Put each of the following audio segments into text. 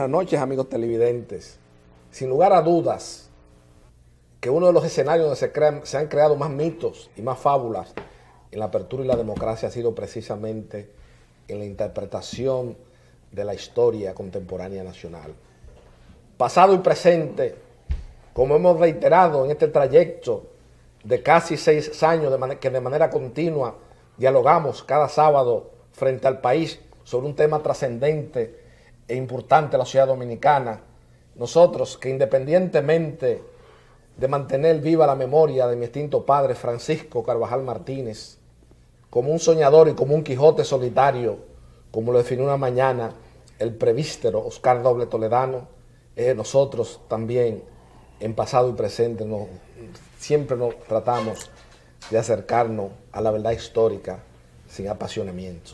Buenas noches, amigos televidentes. Sin lugar a dudas, que uno de los escenarios donde se han creado más mitos y más fábulas en la apertura y la democracia ha sido precisamente en la interpretación de la historia contemporánea nacional. Pasado y presente, como hemos reiterado en este trayecto de casi 6 años que de manera continua dialogamos cada sábado frente al país sobre un tema trascendente e importante a la sociedad dominicana, nosotros que independientemente de mantener viva la memoria de mi extinto padre Francisco Carvajal Martínez, como un soñador y como un Quijote solitario, como lo definió una mañana el prevíspero Oscar Doble Toledano, nosotros también en pasado y presente siempre nos tratamos de acercarnos a la verdad histórica sin apasionamiento.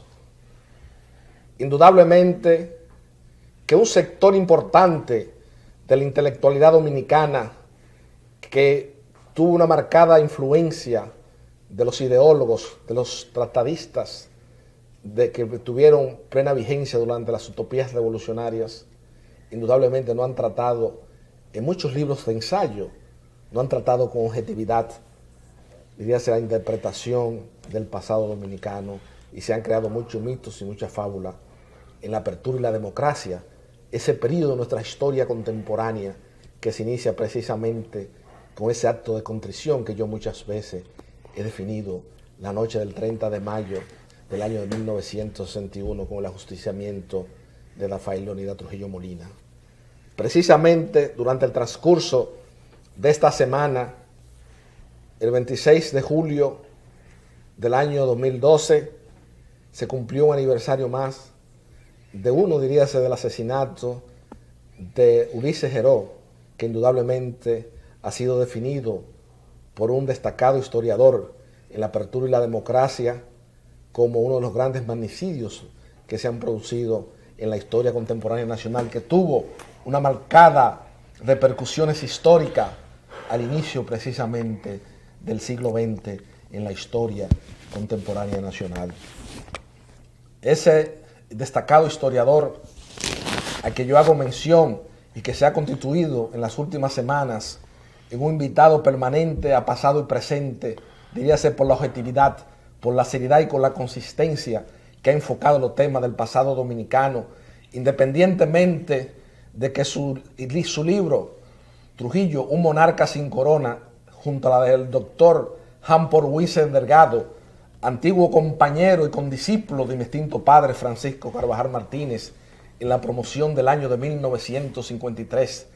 Indudablemente que un sector importante de la intelectualidad dominicana que tuvo una marcada influencia de los ideólogos, de los tratadistas, de que tuvieron plena vigencia durante las utopías revolucionarias, indudablemente no han tratado, en muchos libros de ensayo, no han tratado con objetividad, diríase, la interpretación del pasado dominicano, y se han creado muchos mitos y muchas fábulas en la apertura y la democracia, ese periodo de nuestra historia contemporánea que se inicia precisamente con ese acto de contrición que yo muchas veces he definido la noche del 30 de mayo del año de 1961 con el ajusticiamiento de Rafael Leonidas Trujillo Molina. Precisamente durante el transcurso de esta semana, el 26 de julio del año 2012, se cumplió un aniversario más de uno, diríase, del asesinato de Ulises Heró, que indudablemente ha sido definido por un destacado historiador en la apertura y la democracia como uno de los grandes magnicidios que se han producido en la historia contemporánea nacional, que tuvo una marcada repercusiones históricas al inicio precisamente del siglo XX en la historia contemporánea nacional. Ese destacado historiador a que yo hago mención y que se ha constituido en las últimas semanas en un invitado permanente a pasado y presente, diríase, por la objetividad, por la seriedad y con la consistencia que ha enfocado los temas del pasado dominicano, independientemente de que su libro Trujillo, un monarca sin corona, junto a la del doctor Hampor Wiese Delgado, antiguo compañero y condiscípulo de mi extinto padre Francisco Carvajal Martínez, en la promoción del año de 1953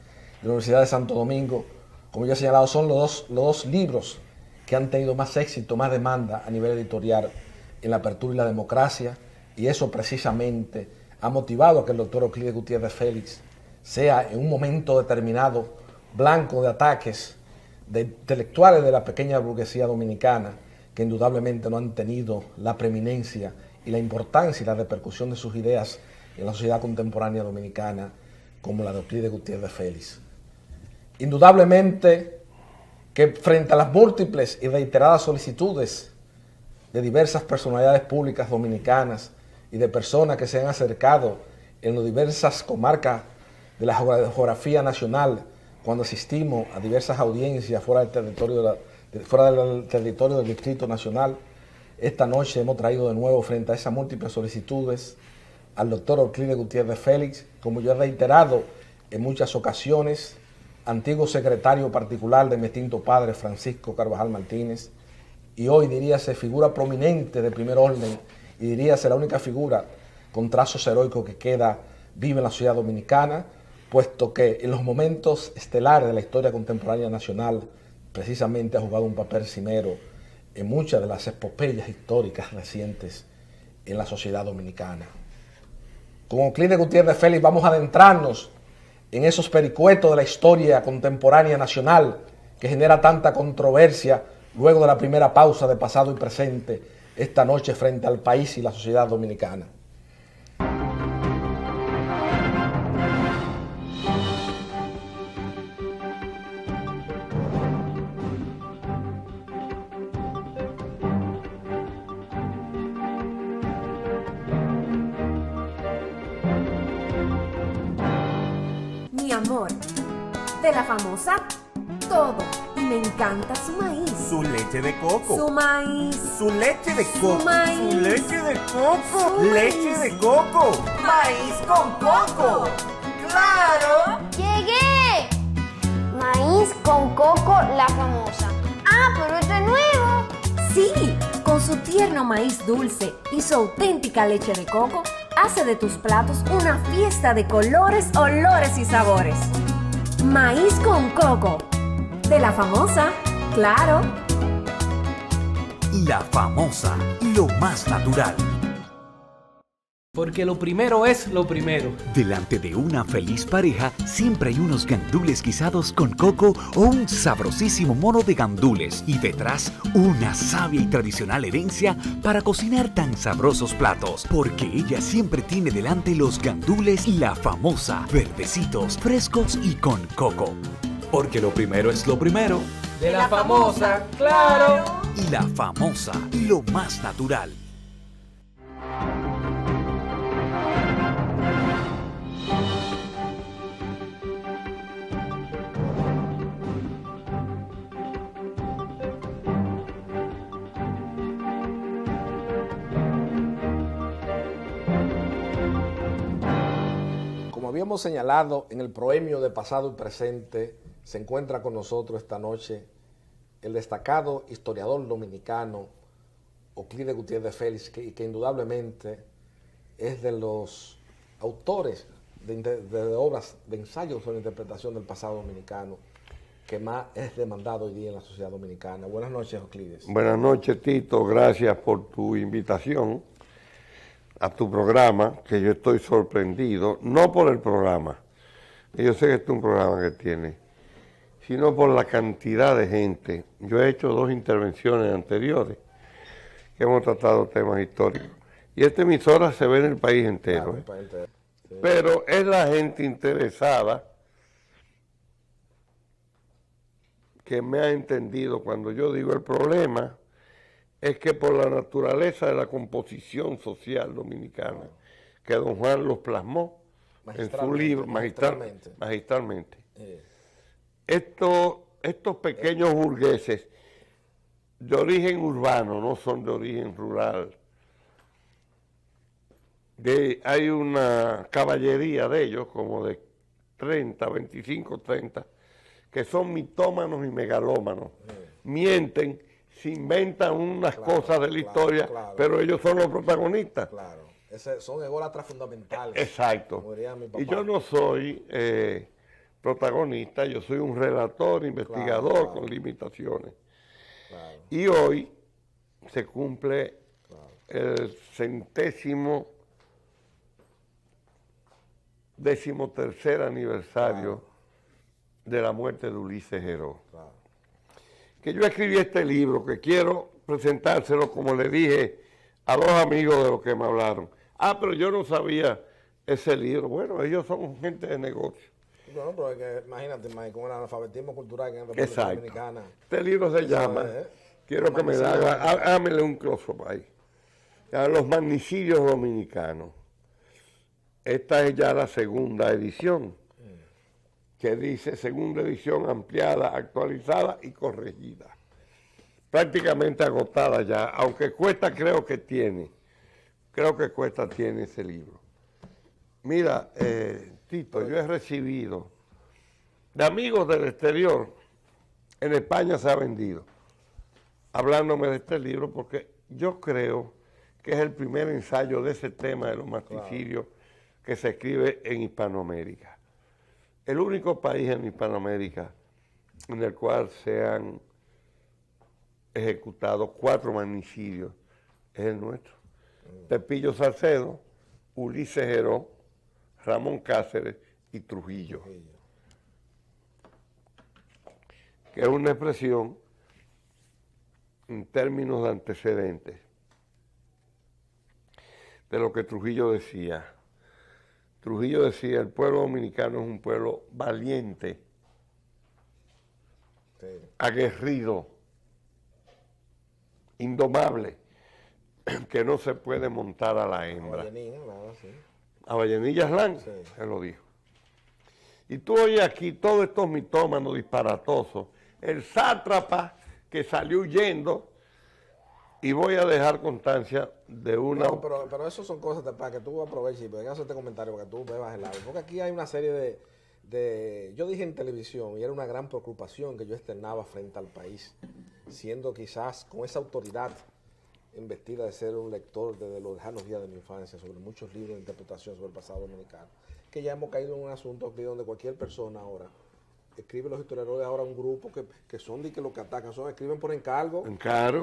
de la Universidad de Santo Domingo, como ya he señalado, son los dos libros que han tenido más éxito, más demanda a nivel editorial en la apertura y la democracia, y eso precisamente ha motivado a que el doctor Euclides Gutiérrez Félix sea en un momento determinado blanco de ataques de intelectuales de la pequeña burguesía dominicana, que indudablemente no han tenido la preeminencia y la importancia y la repercusión de sus ideas en la sociedad contemporánea dominicana como la de Euclides Gutiérrez Félix. Indudablemente que frente a las múltiples y reiteradas solicitudes de diversas personalidades públicas dominicanas y de personas que se han acercado en las diversas comarcas de la geografía nacional, cuando asistimos a diversas audiencias fuera del territorio del Distrito Nacional, esta noche hemos traído de nuevo frente a esas múltiples solicitudes al doctor Euclides Gutiérrez Félix, como yo he reiterado en muchas ocasiones, antiguo secretario particular de mi extinto padre Francisco Carvajal Martínez, y hoy diríase figura prominente de primer orden, y diríase la única figura con trazos heroicos que queda viva en la sociedad dominicana, puesto que en los momentos estelares de la historia contemporánea nacional precisamente ha jugado un papel cimero en muchas de las epopeyas históricas recientes en la sociedad dominicana. Con Euclides Gutiérrez Félix vamos a adentrarnos en esos pericuetos de la historia contemporánea nacional que genera tanta controversia luego de la primera pausa de pasado y presente esta noche frente al país y la sociedad dominicana. amor. De la famosa, todo. Y me encanta su maíz. Su leche de coco. Su maíz. Su leche de coco. Su maíz. Su leche de coco. Su Leche maíz. de coco. Maíz con coco. ¡Claro! ¡Llegué! Maíz con coco, la famosa. ¡Ah, pero esto es nuevo! Sí, con su tierno maíz dulce y su auténtica leche de coco, hace de tus platos una fiesta de colores, olores y sabores. Maíz con coco. De la famosa, claro. La famosa, lo más natural. Porque lo primero es lo primero. Delante de una feliz pareja siempre hay unos gandules guisados con coco o un sabrosísimo mono de gandules y detrás una sabia y tradicional herencia para cocinar tan sabrosos platos. Porque ella siempre tiene delante los gandules la famosa, verdecitos, frescos y con coco. Porque lo primero es lo primero. De la famosa, claro. Y la famosa, lo más natural. Como habíamos señalado en el proemio de pasado y presente, se encuentra con nosotros esta noche el destacado historiador dominicano Euclides Gutiérrez Félix, que indudablemente es de los autores de obras de ensayos sobre interpretación del pasado dominicano que más es demandado hoy día en la sociedad dominicana. Buenas noches, Euclides. Buenas noches, Tito. Gracias por tu invitación a tu programa, que yo estoy sorprendido, no por el programa, que yo sé que este es un programa que tiene, sino por la cantidad de gente. Yo he hecho 2 intervenciones anteriores que hemos tratado temas históricos. Y esta emisora se ve en el país entero. Claro, sí. Pero es la gente interesada que me ha entendido cuando yo digo el problema es que por la naturaleza de la composición social dominicana, que don Juan los plasmó en su libro magistralmente. Estos pequeños burgueses de origen urbano, no son de origen rural. Hay una caballería de ellos, como de 30, 25, 30, que son mitómanos y megalómanos. Mienten, se inventan unas cosas de la historia, pero ellos son los protagonistas. Claro, son ególatras fundamentales. Exacto. Y yo no soy protagonista, yo soy un relator, investigador con limitaciones. Claro. Y hoy se cumple el 13º aniversario de la muerte de Ulises Heró. Que yo escribí este libro, que quiero presentárselo, como le dije a 2 amigos de los que me hablaron. Ah, pero yo no sabía ese libro. Bueno, ellos son gente de negocio. Bueno, pero es que, imagínate, con el analfabetismo cultural que hay en la República Dominicana. Este libro se llama, quiero que me haga, hágame un close-up ahí, Los magnicidios dominicanos. Esta es ya la 2ª edición, que dice 2ª edición ampliada, actualizada y corregida. Prácticamente agotada ya, aunque Cuesta creo que tiene ese libro. Mira, Tito, yo he recibido de amigos del exterior, en España se ha vendido, hablándome de este libro, porque yo creo que es el primer ensayo de ese tema de los magnicidios que se escribe en Hispanoamérica. El único país en Hispanoamérica en el cual se han ejecutado 4 magnicidios es el nuestro. Pepillo Salcedo, Ulises Heró, Ramón Cáceres y Trujillo. Que es una expresión en términos de antecedentes de lo que Trujillo decía. Trujillo decía, el pueblo dominicano es un pueblo valiente, aguerrido, indomable, que no se puede montar a la hembra. A Vallenilla Slan, se lo dijo. Y tú oyes aquí todos estos mitómanos disparatosos. El sátrapa que salió huyendo, y voy a dejar constancia de una... No, pero eso son cosas para que tú aproveches y vengas a este comentario para que tú bebas el agua. Porque aquí hay una serie de... Yo dije en televisión y era una gran preocupación que yo externaba frente al país, siendo quizás con esa autoridad investida de ser un lector desde los lejanos días de mi infancia sobre muchos libros de interpretación sobre el pasado dominicano, que ya hemos caído en un asunto aquí donde cualquier persona ahora escribe, los historiadores ahora un grupo que son de que los que atacan escriben por encargo.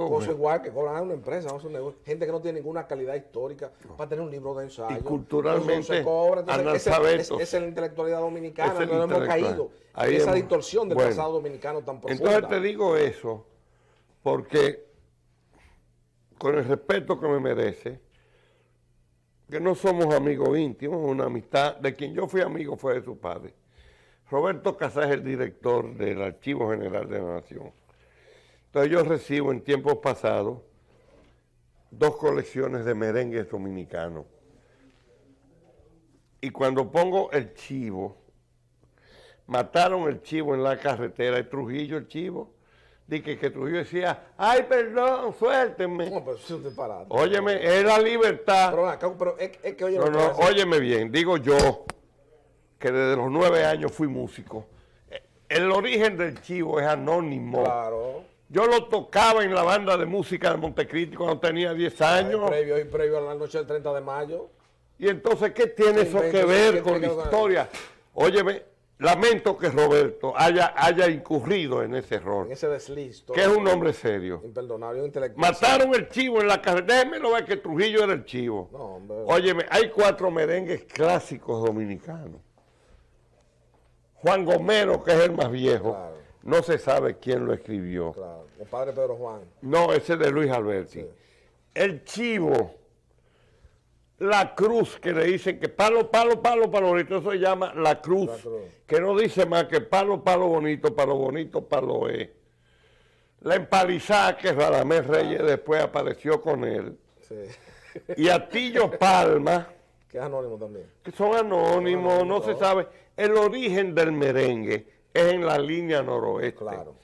Cosa igual que cobran a una empresa, no son negocios. Gente que no tiene ninguna calidad histórica para tener un libro de ensayo. Y culturalmente se cobra. analfabetos. Esa es la intelectualidad dominicana, Es el no hemos intelectual. caído Ahí en esa hemos- distorsión del bueno. pasado dominicano tan profunda. Entonces te digo eso porque, con el respeto que me merece, que no somos amigos íntimos, una amistad de quien yo fui amigo fue de su padre. Roberto Casá es el director del Archivo General de la Nación. Entonces yo recibo en tiempos pasados 2 colecciones de merengues dominicanos. Y cuando pongo el chivo, mataron el chivo en la carretera, y Trujillo el chivo, dije que Trujillo decía, ay, perdón, suéltenme. No, pero eso es disparate. Óyeme, es la libertad. Pero es que oye, No, lo que voy a no, decir. óyeme bien, digo yo, que desde los 9 años fui músico. El origen del chivo es anónimo. Claro. Yo lo tocaba en la banda de música de Montecristi cuando tenía 10 años. Previo a la noche del 30 de mayo. Y entonces, ¿qué tiene Sí, eso que entonces, ver ¿qué con la tiene que ver? historia? Óyeme, lamento que Roberto haya incurrido en ese error, En ese desliz. que es un hombre serio. Imperdonable, un intelectual. Mataron el chivo en la carretera. Déjenmelo ver que Trujillo era el chivo. No, hombre. Óyeme, hay 4 merengues clásicos dominicanos. Juan Gomero, que es el más viejo, Claro. no se sabe quién lo escribió. Claro. El padre Pedro Juan. No, ese es de Luis Alberti. Sí. El chivo, la cruz, que le dicen que palo, palo, palo, palo bonito, eso se llama la cruz, La cruz. que no dice más que palo, palo bonito, palo es. La empalizada, que Radamés Reyes después apareció con él. Sí. Y Atillo Palma, Que es anónimo también. que son anónimos, no se sabe. El origen del merengue es en la línea noroeste. Claro.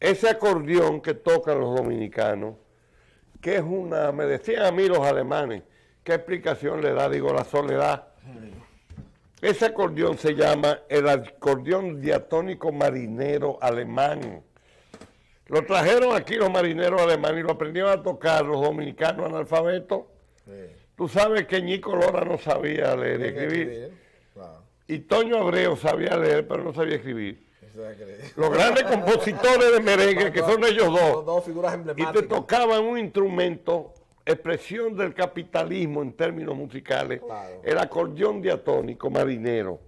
Ese acordeón que tocan los dominicanos, que es una, me decían a mí los alemanes, ¿qué explicación le da? Digo, la soledad. Ese acordeón se llama el acordeón diatónico marinero alemán. Lo trajeron aquí los marineros alemanes y lo aprendieron a tocar los dominicanos analfabetos. Sí. Tú sabes que Ñico Lora no sabía leer y escribir. Claro. Y Toño Abreu sabía leer, pero no sabía escribir. Eso es que- Los grandes compositores de merengue, que son ellos dos, Dos figuras y emblemáticas. te tocaban un instrumento, expresión del capitalismo en términos musicales, Claro. el acordeón diatónico marinero,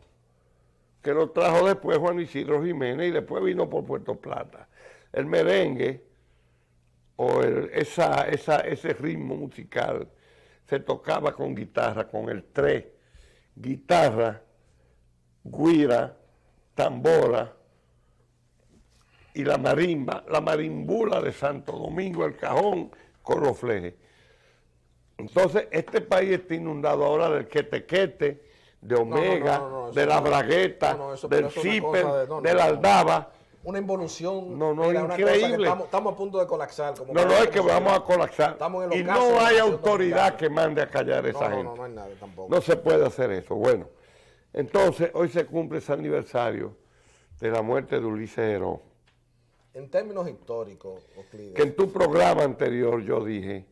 que lo trajo después Juan Isidro Jiménez y después vino por Puerto Plata. El merengue, o ese ritmo musical, se tocaba con guitarra, con el tres, guitarra, guira, tambora y la marimba, la marimbula de Santo Domingo, el cajón con los flejes. Entonces, este país está inundado ahora del quetequete, de Omega, no, de eso la no. bragueta, No, eso- del eso es una zipper, cosa de- no, de la aldaba. Una involución. No, mira, una cosa que increíble. estamos a punto de colapsar. Como No, no, es que vamos a colapsar. Estamos en los Y casos de no la hay nación autoridad dominicana. que mande a callar a esa gente. No hay nada tampoco. No se puede hacer eso. Bueno, entonces hoy se cumple ese aniversario de la muerte de Ulises Heró. En términos históricos, Euclides, Que en tu programa anterior yo dije,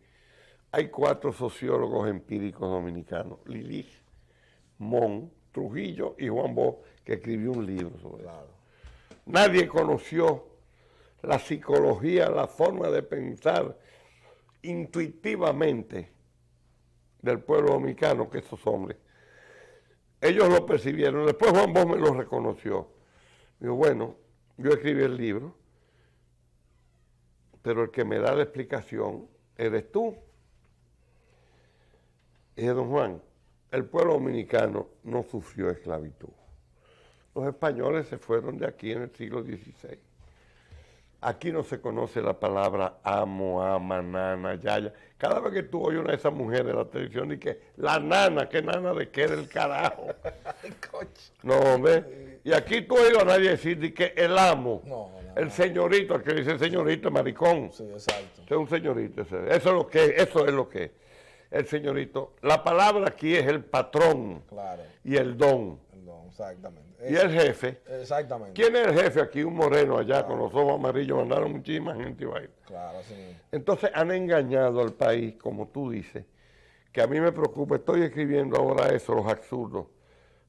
hay 4 sociólogos empíricos dominicanos, Lilich, Mon, Trujillo y Juan Bosch, que escribió un libro sobre eso. claro. Nadie conoció la psicología, la forma de pensar intuitivamente del pueblo dominicano que esos hombres. Ellos lo percibieron. Después Juan Bosch me lo reconoció. Digo, bueno, yo escribí el libro, pero el que me da la explicación eres tú. Y dije, don Juan, el pueblo dominicano no sufrió esclavitud. Los españoles se fueron de aquí en el siglo XVI. Aquí no se conoce la palabra amo, ama, nana, yaya. Cada vez que tú oyes una de esas mujeres de la televisión, y que la nana, ¿qué nana de qué del carajo? No, hombre. Y aquí tú oyes a nadie decir de que el amo, el señorito, el que dice señorito es maricón. Sí, exacto. Es un señorito. Eso es lo que es, eso es lo que es. El señorito. La palabra aquí es el patrón Claro. y el don. No, exactamente. Y el jefe. Exactamente. ¿Quién es el jefe aquí? Un moreno allá con los ojos amarillos. Mandaron muchísima gente y vaina. Claro, así mismo. Entonces han engañado al país, como tú dices, que a mí me preocupa. Estoy escribiendo ahora eso, los absurdos,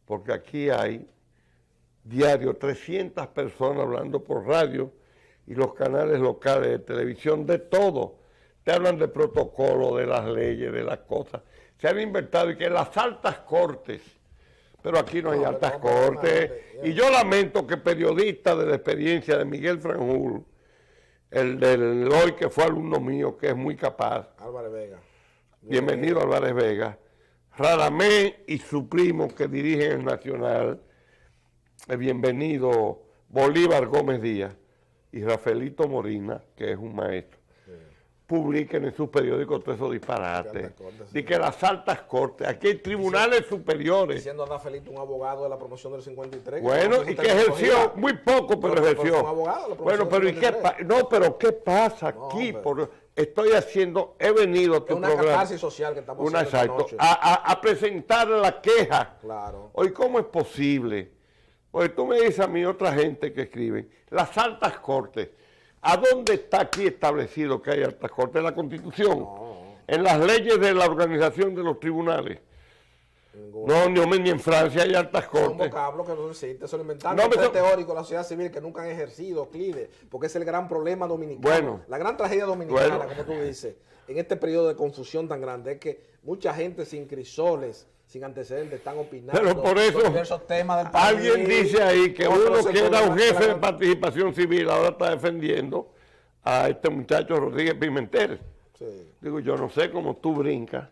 porque aquí hay diario 300 personas hablando por radio y los canales locales de televisión de todo. Te hablan de protocolo, de las leyes, de las cosas. Se han inventado y que las altas cortes, pero aquí no hay altas cortes. Y yo lamento que periodistas de la experiencia de Miguel Franjul, el del hoy que fue alumno mío, que es muy capaz, Álvarez Vega. bienvenido Álvarez Vega, Radamés y su primo que dirigen el Nacional, el bienvenido Bolívar Gómez Díaz y Rafaelito Morina, que es un maestro, publiquen en sus periódicos todos esos disparates. De que las altas cortes, aquí hay tribunales superiores. Diciendo a Rafaelito un abogado de la promoción del 53. Bueno, y que ejerció muy poco, pero ejerció. fue un abogado de la promoción Bueno, pero del ¿y qué 53? No, pero ¿qué pasa No, aquí? pero- He venido a tu Es una programa. catarsis social que estamos haciendo esta Exacto, noche. a presentar la queja. Claro. Hoy, ¿cómo es posible? Porque tú me dices a mí, otra gente que escribe, las altas cortes. ¿A dónde está aquí establecido que hay altas cortes? ¿En la Constitución? ¿En las leyes de la organización de los tribunales? No, ni en Francia hay altas Es un cortes. vocablo que no existe, eso lo inventaron No, los pero- teóricos de la sociedad civil que nunca han ejercido Euclides, porque es el gran problema dominicano. Bueno. La gran tragedia dominicana, Bueno. como tú dices, en este periodo de confusión tan grande, es que mucha gente sin crisoles, sin antecedentes, están opinando Pero por eso, sobre diversos temas del país. alguien dice ahí que Otros uno se que era un problematizan jefe de la- participación civil ahora está defendiendo a este muchacho Rodríguez Pimentel. Sí. Digo, yo no sé cómo tú brincas.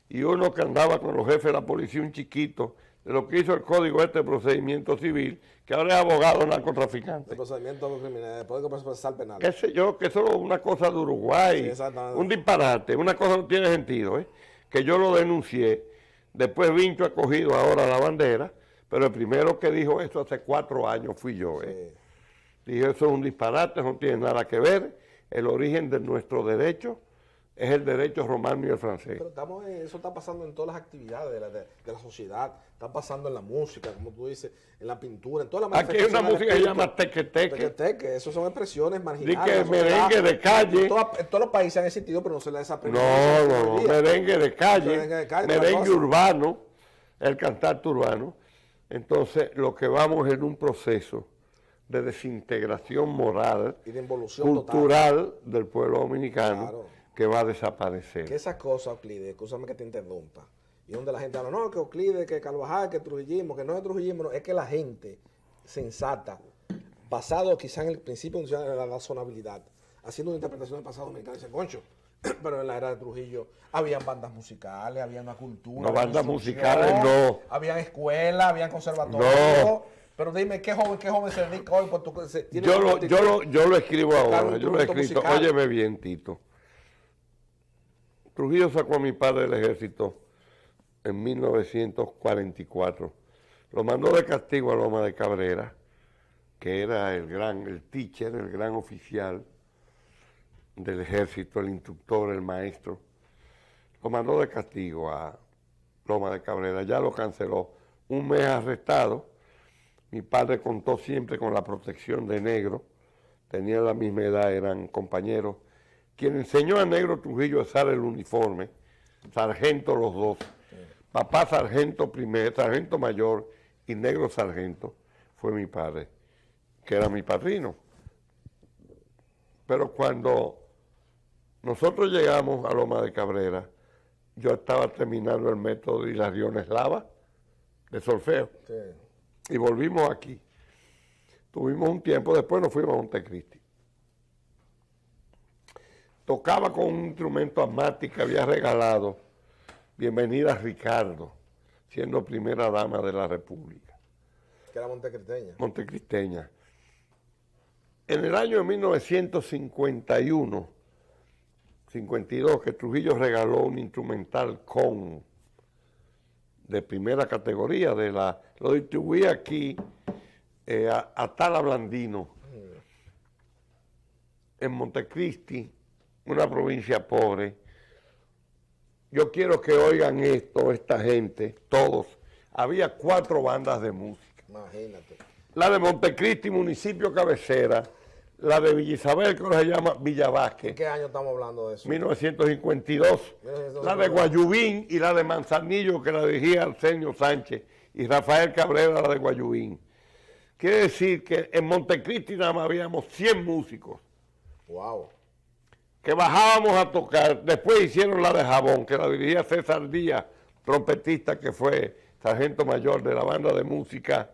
Y uno que andaba con los jefes de la policía, un chiquito, de lo que hizo el código de procedimiento civil, que ahora es abogado narcotraficante. El procedimiento criminal, el Código Procesal Penal. Qué sé yo, que eso es una cosa de Uruguay, Sí, exactamente. un disparate, una cosa no tiene sentido, ¿eh? Que yo lo denuncié, después Vincho ha cogido ahora la bandera, pero el primero que dijo eso hace 4 años fui yo, ¿eh? Dije, eso es un disparate, no tiene nada que ver, el origen de nuestro derecho es el derecho romano y el francés. Pero eso está pasando en todas las actividades de la sociedad, está pasando en la música, como tú dices, en la pintura, en todas las Aquí hay una música que se llama teque-teque. Teque-teque, eso son expresiones Di marginales. que de la sociedad. merengue de calle. En todos los países han existido, pero no se les ha No, merengue de calle, Merengue de calle, merengue otra cosa. urbano, el cantante urbano. Entonces, lo que vamos es en un proceso de desintegración moral, Y de involución cultural del pueblo dominicano, Claro. que va a desaparecer. Que esas cosas, Euclides, escúchame que te interrumpa, y donde la gente habla, no, que Euclides, que Carvajal, que Trujillismo, que no es Trujillismo, no, es que la gente sensata, basado quizá en el principio de la razonabilidad, haciendo una interpretación del pasado dominicano, dice, concho, pero en la era de Trujillo habían bandas musicales, había una cultura. No, había bandas instrucción, musicales no. Habían escuelas, habían conservatorios. No. Pero dime, ¿qué joven se dedica hoy? Pues tú, tiene Yo una lo, actitud? yo, lo, yo lo escribo Tocar ahora, un yo lo he instrumento escrito. musical. Óyeme bien, Tito. Trujillo sacó a mi padre del ejército en 1944. Lo mandó de castigo a Loma de Cabrera, que era el teacher, el gran oficial del ejército, el instructor, el maestro. Lo mandó de castigo a Loma de Cabrera, ya lo canceló. Un mes arrestado. Mi padre contó siempre con la protección de Negro, tenían la misma edad, eran compañeros. Quien enseñó a Negro Trujillo a usar el uniforme, sargento los dos, papá sargento primero, sargento mayor y Negro sargento, fue mi padre, que era mi padrino. Pero cuando nosotros llegamos a Loma de Cabrera, yo estaba terminando el método de Hilarión Eslava, de solfeo. Sí. Y volvimos aquí. Tuvimos un tiempo, después nos fuimos a Montecristi. Tocaba con un instrumento asmático que había regalado Bienvenida Ricardo, siendo primera dama de la República, Que era montecristeña. montecristeña. En el año de 1951, 52, que Trujillo regaló un instrumental con de primera categoría, lo distribuí aquí a Tala Blandino, en Montecristi, una provincia pobre. Yo quiero que oigan esto, esta gente, todos. Había 4 bandas de música. Imagínate. La de Montecristi, municipio cabecera, la de Villa Isabel, que ahora se llama Villa Vázquez. ¿En qué año estamos hablando de eso? 1952. La de Guayubín y la de Manzanillo, que la dirigía Arsenio Sánchez, y Rafael Cabrera, la de Guayubín. Quiere decir que en Montecristi nada más habíamos 100 músicos. Wow. Que bajábamos a tocar. Después hicieron la de Jabón, que la dirigía César Díaz, trompetista, que fue sargento mayor de la banda de música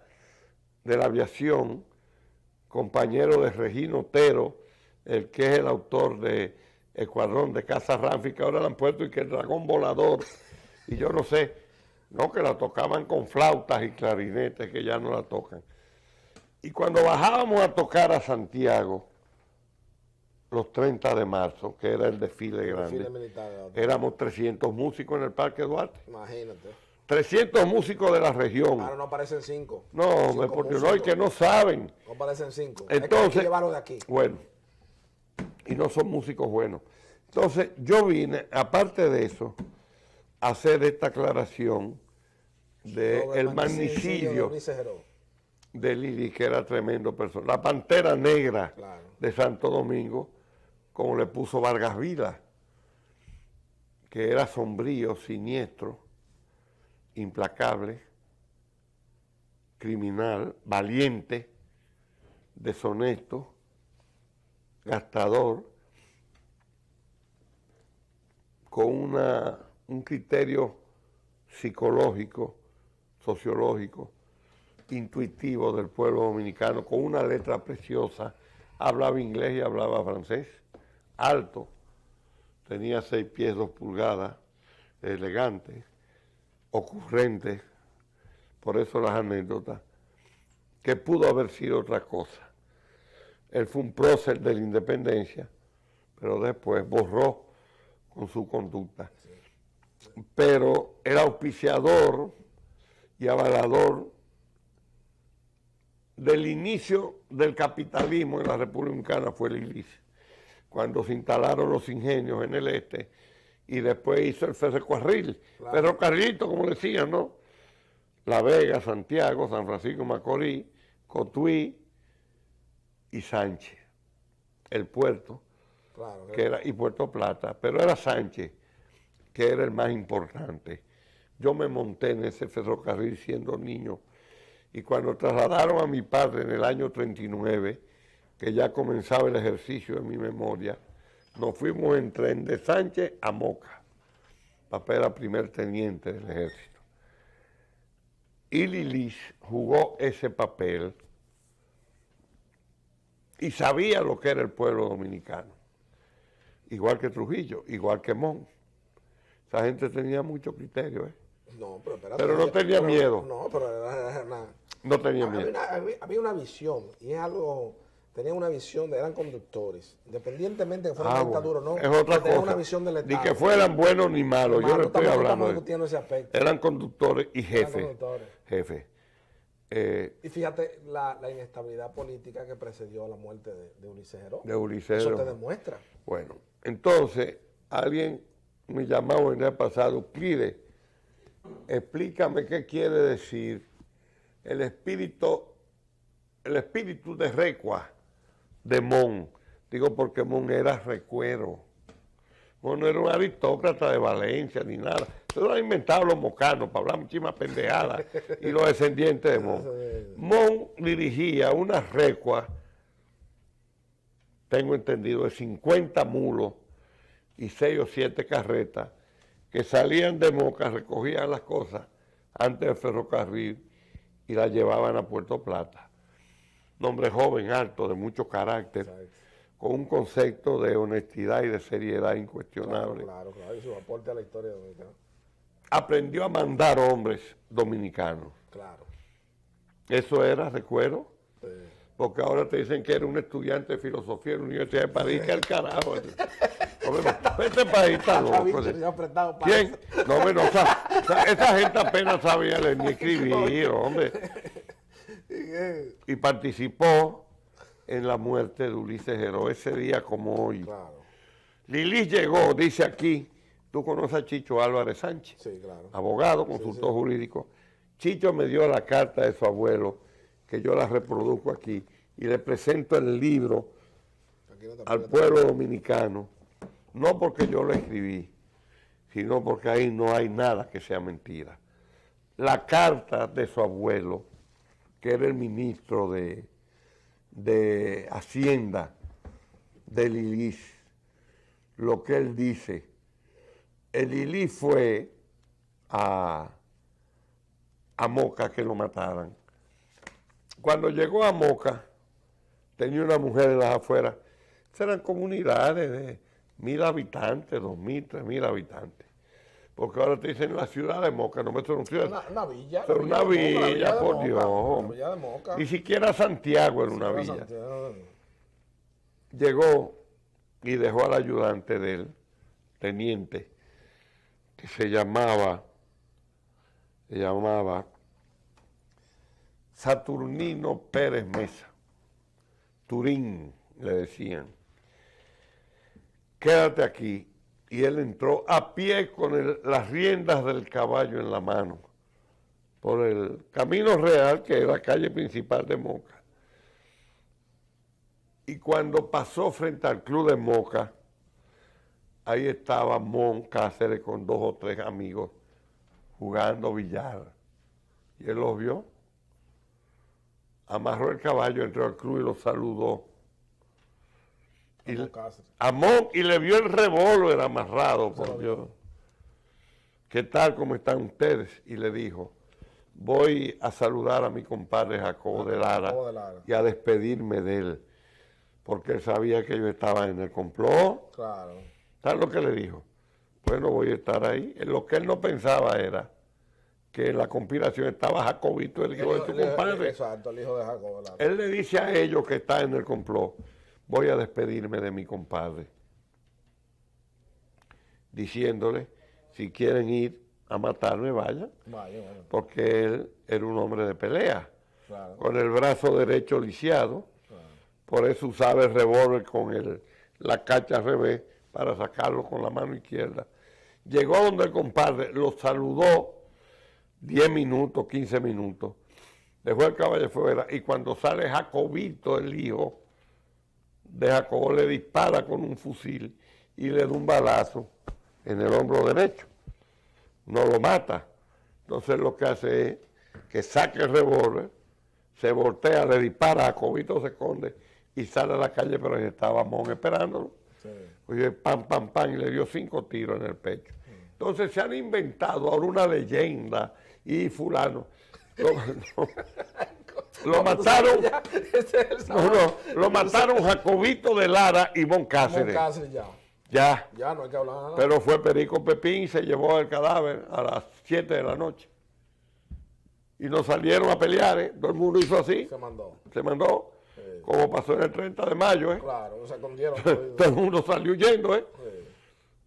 de la aviación, compañero de Regino Otero, el que es el autor de Escuadrón de Casa Ramfi, que ahora la han puesto, y que el Dragón Volador, y yo no sé, no, que la tocaban con flautas y clarinetes, que ya no la tocan. Y cuando bajábamos a tocar a Santiago, los 30 de marzo, que era el desfile grande, militar, éramos 300 músicos en el Parque Duarte. imagínate. 300 músicos de la región. Ahora no aparecen 5. No, hombre, porque no hay que no saben. No aparecen 5. Entonces, hay que llevarlo de aquí. Bueno, y no son músicos buenos. Entonces, yo vine, aparte de eso, a hacer esta aclaración del magnicidio de Lili, que era tremendo persona. La Pantera Negra, claro, de Santo Domingo, como le puso Vargas Vila, que era sombrío, siniestro, implacable, criminal, valiente, deshonesto, gastador, con un criterio psicológico, sociológico, intuitivo del pueblo dominicano, con una letra preciosa. Hablaba inglés y hablaba francés, alto, tenía 6 pies 2 pulgadas, elegante, ocurrente, por eso las anécdotas, que pudo haber sido otra cosa. Él fue un prócer de la independencia, pero después borró con su conducta. Pero era auspiciador y avalador del inicio del capitalismo en la República Dominicana, fue el ILIS, cuando se instalaron los ingenios en el este, y después hizo el ferrocarril, claro, ferrocarrilito, como decían, ¿no? La Vega, Santiago, San Francisco de Macorís, Cotuí y Sánchez, el puerto, claro, que era, y Puerto Plata, pero era Sánchez, que era el más importante. Yo me monté en ese ferrocarril siendo niño, y cuando trasladaron a mi padre en el año 39, que ya comenzaba el ejercicio de mi memoria, nos fuimos en tren de Sánchez a Moca. Papá era primer teniente del ejército. Y Lilis jugó ese papel y sabía lo que era el pueblo dominicano. Igual que Trujillo, igual que Mon. Esa gente tenía mucho criterio, ¿eh? No, pero espérate. Pero no tenía miedo. No, pero era no tenía miedo. Había una visión, y es algo, tenían una visión, eran conductores, independientemente de que fueran dictaduras, ¿no? Es otra cosa. Una visión del Estado. Ni que fueran buenos ni malos, yo no estoy hablando de ese aspecto. Eran conductores y jefes. Jefes. Y fíjate la inestabilidad política que precedió a la muerte de Ulises Heró. De Ulises Heró. Eso te demuestra. Bueno, entonces, alguien me llamaba el día pasado, Clide, explícame qué quiere decir el espíritu de recua de Mon. Digo, porque Mon era recuero. Mon no era un aristócrata de Valencia ni nada. Eso lo han inventado los mocanos para hablar muchísimas pendejadas y los descendientes de Mon. Mon dirigía una recua, tengo entendido, de 50 mulos y 6 o 7 carretas que salían de Moca, recogían las cosas antes del ferrocarril y las llevaban a Puerto Plata. Un hombre joven, alto, de mucho carácter, con un concepto de honestidad y de seriedad incuestionable. Claro, y su aporte a la historia dominicana. Aprendió a mandar hombres dominicanos. Claro. Eso era, recuerdo, porque ahora te dicen que eres un estudiante de filosofía en la Universidad de París, que el carajo. Hombre, no, este país está loco. ¿Quién? No, hombre, no, esa gente apenas sabía leer ni escribir, hombre. Y participó en la muerte de Ulises Heró, ese día como hoy. Claro. Lili llegó, dice aquí, tú conoces a Chicho Álvarez Sánchez, Sí, claro. abogado, consultor jurídico. Chicho me dio la carta de su abuelo, que yo la reproduzco aquí, y le presento el libro al pueblo dominicano, no porque yo lo escribí, sino porque ahí no hay nada que sea mentira. La carta de su abuelo, que era el ministro de Hacienda de Lilis, lo que él dice, el Lili fue a Moca que lo mataran. Cuando llegó a Moca, tenía una mujer en las afueras, eran comunidades de 1.000 habitantes, 2.000, 3.000 habitantes. Porque ahora te dicen la ciudad de Moca, no me son ciudad. Una villa. Pero una villa, por Dios. La villa de Moca. Ni siquiera Santiago era una villa. Llegó y dejó al ayudante del teniente, que se llamaba Saturnino Pérez Mesa. Turín, le decían. Quédate aquí. Y él entró a pie con las riendas del caballo en la mano por el Camino Real, que es la calle principal de Moca. Y cuando pasó frente al Club de Moca, ahí estaba Mon Cáceres con 2 o 3 amigos jugando billar. Y él los vio, amarró el caballo, entró al club y los saludó. A Mon, y le vio el revólver amarrado, por Dios. ¿Qué tal? ¿Cómo están ustedes? Y le dijo, voy a saludar a mi compadre Jacobo de Lara y a despedirme de él, porque él sabía que yo estaba en el complot. Claro. ¿Sabes lo que le dijo? Bueno, voy a estar ahí. Lo que él no pensaba era que en la conspiración estaba Jacobito, el hijo de tu compadre. Exacto, el hijo de Jacobo. Él le dice a ellos que está en el complot, voy a despedirme de mi compadre, diciéndole, si quieren ir a matarme, vayan, porque él era un hombre de pelea, con el brazo derecho lisiado, por eso usaba el revólver con la cacha al revés, para sacarlo con la mano izquierda. Llegó donde el compadre, lo saludó 10 minutos, 15 minutos, dejó el caballo fuera, y cuando sale Jacobito, el hijo de Jacobo, le dispara con un fusil y le da un balazo en el hombro derecho. No lo mata. Entonces lo que hace es que saca el revólver, se voltea, le dispara, Jacobito se esconde y sale a la calle, pero ahí estaba Mon esperándolo. Sí. Oye, pam, pam, pam, y le dio 5 tiros en el pecho. Entonces se han inventado ahora una leyenda y fulano. Lo mataron. Lo mataron Jacobito de Lara y Mon Cáceres. Ya no hay que hablar nada. Pero fue Perico Pepín y se llevó el cadáver a las 7 de la noche. Y nos salieron a pelear, ¿eh? Todo el mundo hizo así. Se mandó. Sí. Como pasó en el 30 de mayo, ¿eh? Claro, se escondieron. Todo el mundo salió huyendo, ¿eh?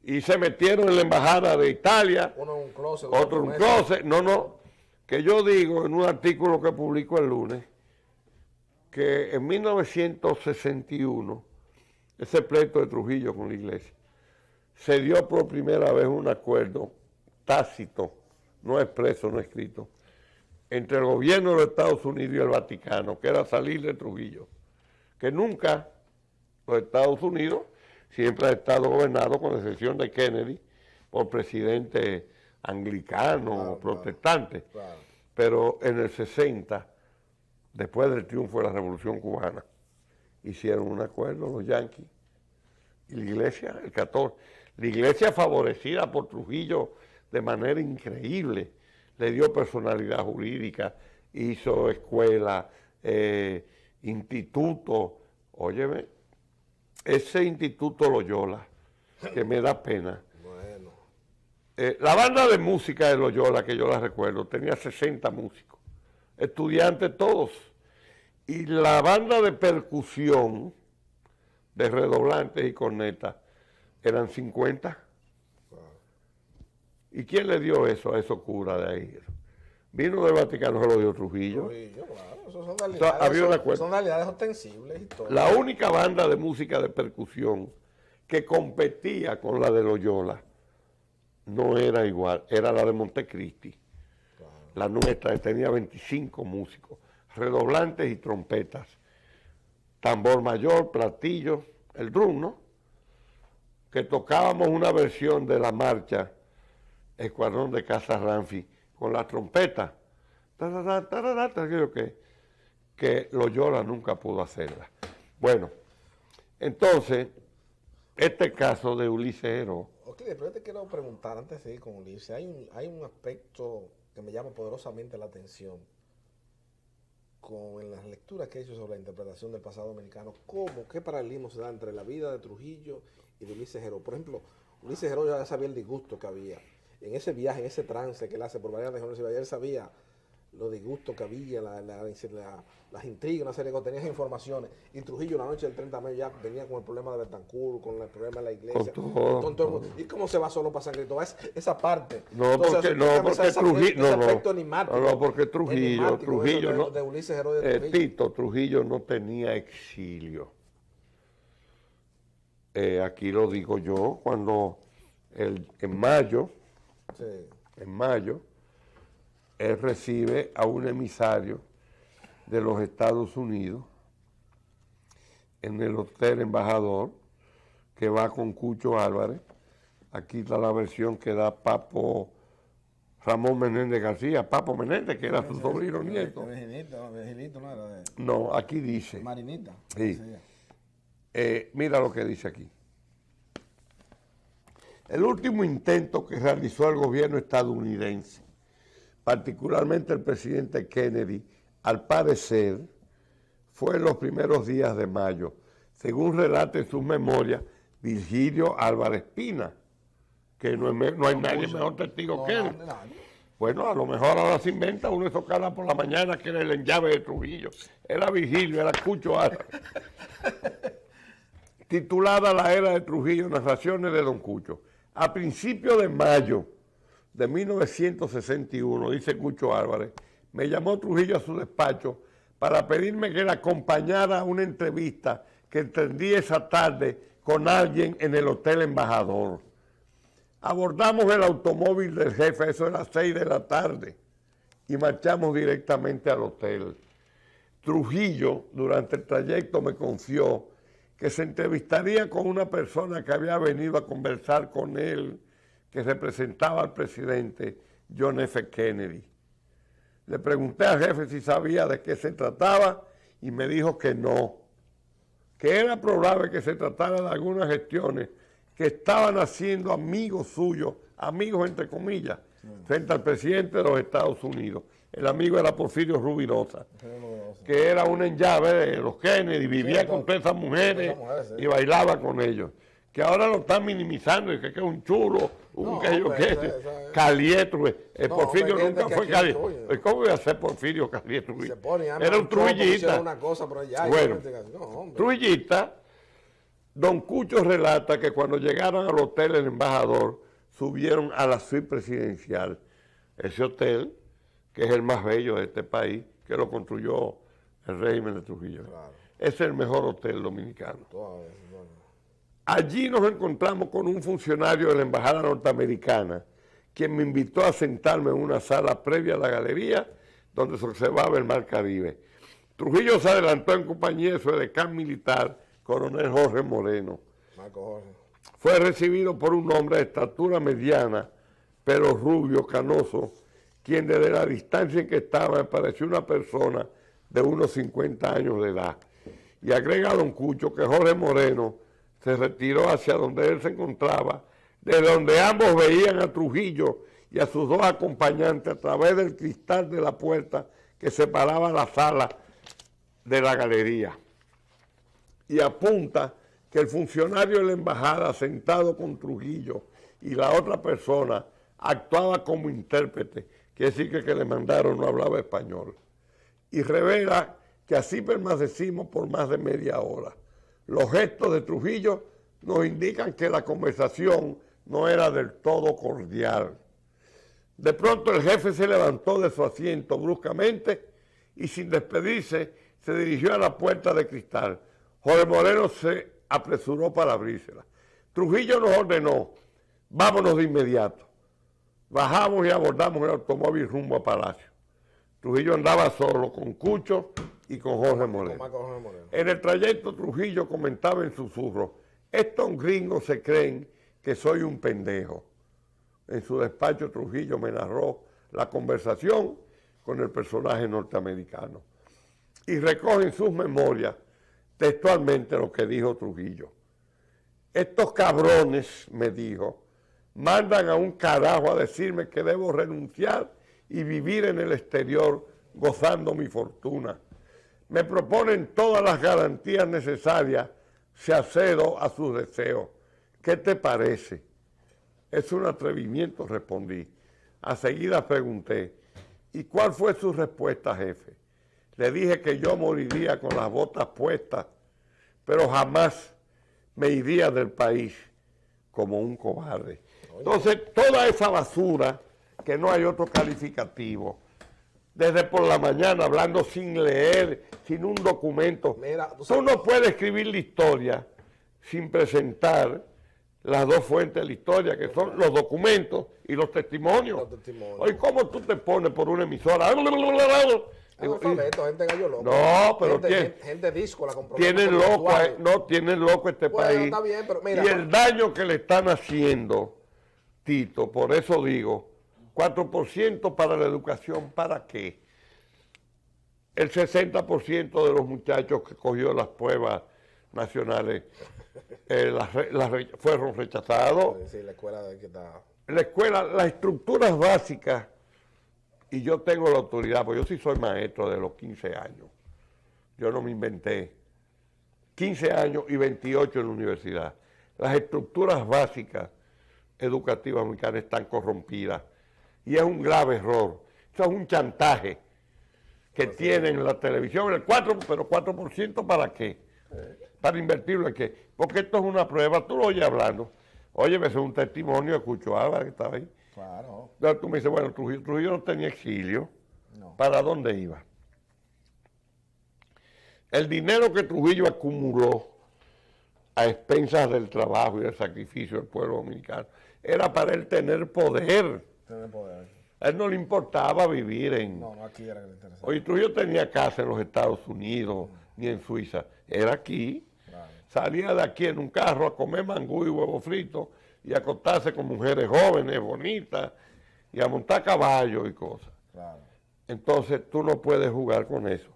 Sí. Y se metieron en la embajada de Italia. Uno en un closet. Otro en un closet. No. Que yo digo en un artículo que publico el lunes, que en 1961, ese pleito de Trujillo con la iglesia, se dio por primera vez un acuerdo tácito, no expreso, no escrito, entre el gobierno de los Estados Unidos y el Vaticano, que era salir de Trujillo, que nunca los Estados Unidos siempre ha estado gobernado, con excepción de Kennedy, por presidente anglicano, protestante. Claro. Pero en el 60, después del triunfo de la Revolución Cubana, hicieron un acuerdo los yanquis y la iglesia, el 14. La iglesia, favorecida por Trujillo de manera increíble, le dio personalidad jurídica, hizo escuela, instituto. Óyeme, ese instituto Loyola, que me da pena. La banda de música de Loyola, que yo la recuerdo, tenía 60 músicos, estudiantes todos, Y la banda de percusión de redoblantes y cornetas eran 50. ¿Y quién le dio eso a esos curas de ahí? Vino del Vaticano, se lo dio Trujillo. Trujillo, claro. Eso son realidades, Había una cuenta. son realidades ostensibles y todo. La única banda de música de percusión que competía con la de Loyola no era igual, era la de Montecristi. Claro. La nuestra tenía 25 músicos, redoblantes y trompetas, tambor mayor, platillo, el drum, ¿no? Que tocábamos una versión de la marcha Escuadrón de Casa Ranfi con la trompeta, que Loyola nunca pudo hacerla. Bueno, entonces, este caso de Ulises Heró. Ok, pero yo te quiero preguntar, antes de seguir con Ulises, hay un aspecto que me llama poderosamente la atención con las lecturas que he hecho sobre la interpretación del pasado dominicano. ¿Qué paralelismo se da entre la vida de Trujillo y de Ulises Heró? Por ejemplo, Ulises Heró ya sabía el disgusto que había en ese viaje, en ese trance que él hace por varias regiones, él sabía los disgustos que había, las intrigas, una serie de cosas, tenías informaciones. Y Trujillo, la noche del 30 de mayo, ya venía con el problema de Betancourt, con el problema de la iglesia. Con todo. ¿Y cómo se va solo para San Cristóbal? Esa parte. No, entonces, porque Trujillo, porque Trujillo, de Ulises Heró de Trujillo. Tito, Trujillo no tenía exilio. Aquí lo digo yo, cuando en mayo, él recibe a un emisario de los Estados Unidos en el Hotel Embajador, que va con Cucho Álvarez. Aquí está la versión que da Papo Ramón Menéndez García, Papo Menéndez, que era su sobrino nieto. Virgilito no era de... No, aquí dice. Marinita. Sí. Mira lo que dice aquí. El último intento que realizó el gobierno estadounidense, particularmente el presidente Kennedy, al parecer, fue en los primeros días de mayo, según relata en sus memorias Virgilio Álvarez Pina, que no hay nadie mejor testigo que él. Bueno, a lo mejor ahora se inventa uno de esos caras por la mañana que era el enllave de Trujillo. Era Virgilio, era Cucho Álvarez. Titulada La Era de Trujillo, narraciones de Don Cucho. A principios de mayo de 1961, dice Cucho Álvarez, me llamó Trujillo a su despacho para pedirme que le acompañara a una entrevista que entendí esa tarde con alguien en el Hotel Embajador. Abordamos el automóvil del jefe, eso era 6 de la tarde, y marchamos directamente al hotel. Trujillo, durante el trayecto, me confió que se entrevistaría con una persona que había venido a conversar con él, que representaba al presidente John F. Kennedy. Le pregunté al jefe si sabía de qué se trataba y me dijo que no, que era probable que se tratara de algunas gestiones que estaban haciendo amigos suyos, amigos entre comillas, frente al presidente de los Estados Unidos. El amigo era Porfirio Rubirosa, que era un enllave de los Kennedy, vivía con todas esas mujeres y bailaba con ellos. Que ahora lo están minimizando y que es un chulo, Calietro. Porfirio nunca fue Calietro. ¿Cómo iba a ser Porfirio Calietro? Era un trujillista. Bueno, trujillista. Don Cucho relata que cuando llegaron al hotel El Embajador, subieron a la suite presidencial. Ese hotel, que es el más bello de este país, que lo construyó el régimen de Trujillo. Claro. Es el mejor hotel dominicano. Allí nos encontramos con un funcionario de la Embajada Norteamericana, quien me invitó a sentarme en una sala previa a la galería, donde se observaba el Mar Caribe. Trujillo se adelantó en compañía de su edecán militar, coronel Jorge Moreno. Fue recibido por un hombre de estatura mediana, pero rubio, canoso, quien desde la distancia en que estaba me pareció una persona de unos 50 años de edad. Y agrega don Cucho que Jorge Moreno se retiró hacia donde él se encontraba, de donde ambos veían a Trujillo y a sus dos acompañantes a través del cristal de la puerta que separaba la sala de la galería. Y apunta que el funcionario de la embajada, sentado con Trujillo y la otra persona, actuaba como intérprete, quiere decir que el que le mandaron no hablaba español. Y revela que así permanecimos por más de media hora. Los gestos de Trujillo nos indican que la conversación no era del todo cordial. De pronto el jefe se levantó de su asiento bruscamente y sin despedirse se dirigió a la puerta de cristal. Jorge Moreno se apresuró para abrírsela. Trujillo nos ordenó, vámonos de inmediato. Bajamos y abordamos el automóvil rumbo a Palacio. Trujillo andaba solo, con Cucho y con Jorge Moreno. En el trayecto Trujillo comentaba en susurro, estos gringos se creen que soy un pendejo. En su despacho Trujillo me narró la conversación con el personaje norteamericano y recoge en sus memorias textualmente lo que dijo Trujillo. Estos cabrones, me dijo, mandan a un carajo a decirme que debo renunciar y vivir en el exterior gozando mi fortuna. Me proponen todas las garantías necesarias si accedo a sus deseos. ¿Qué te parece? Es un atrevimiento, respondí. A seguida pregunté, ¿y cuál fue su respuesta, jefe? Le dije que yo moriría con las botas puestas, pero jamás me iría del país como un cobarde. Entonces, toda esa basura, que no hay otro calificativo, desde por la mañana hablando sin leer, sin un documento. Mira, tú no puedes escribir la historia sin presentar las dos fuentes de la historia, que son los documentos y los testimonios. Oye, ¿cómo tú te pones por una emisora? Alfabeto, gente gallo loco. No, pero gente díscola con tienen loco, no tienen loco este país. Está bien, pero mira, y el daño que le están haciendo, Tito, por eso digo, 4% para la educación, ¿para qué? El 60% de los muchachos que cogió las pruebas nacionales fueron rechazados. Sí, la escuela de que está... La escuela, las estructuras básicas, y yo tengo la autoridad, porque yo sí soy maestro de los 15 años. Yo no me inventé. 15 años y 28 en la universidad. Las estructuras básicas educativas mexicanas están corrompidas. Y es un grave error. Eso es un chantaje que tienen la televisión. El 4%, ¿para qué? Para invertirlo en qué. Porque esto es una prueba. Tú lo oyes hablando. Oye, me hace un testimonio de Cucho Álvarez que estaba ahí. Claro. Entonces tú me dices, bueno, Trujillo no tenía exilio. No. ¿Para dónde iba? El dinero que Trujillo acumuló a expensas del trabajo y del sacrificio del pueblo dominicano era para él tener poder. A él no le importaba vivir en... No, aquí era que le interesaba. Oye, Trujillo tenía casa en los Estados Unidos, ni en Suiza. Era aquí. Claro. Salía de aquí en un carro a comer mangú y huevo frito y a acostarse con mujeres jóvenes, bonitas, y a montar caballos y cosas. Claro. Entonces tú no puedes jugar con eso.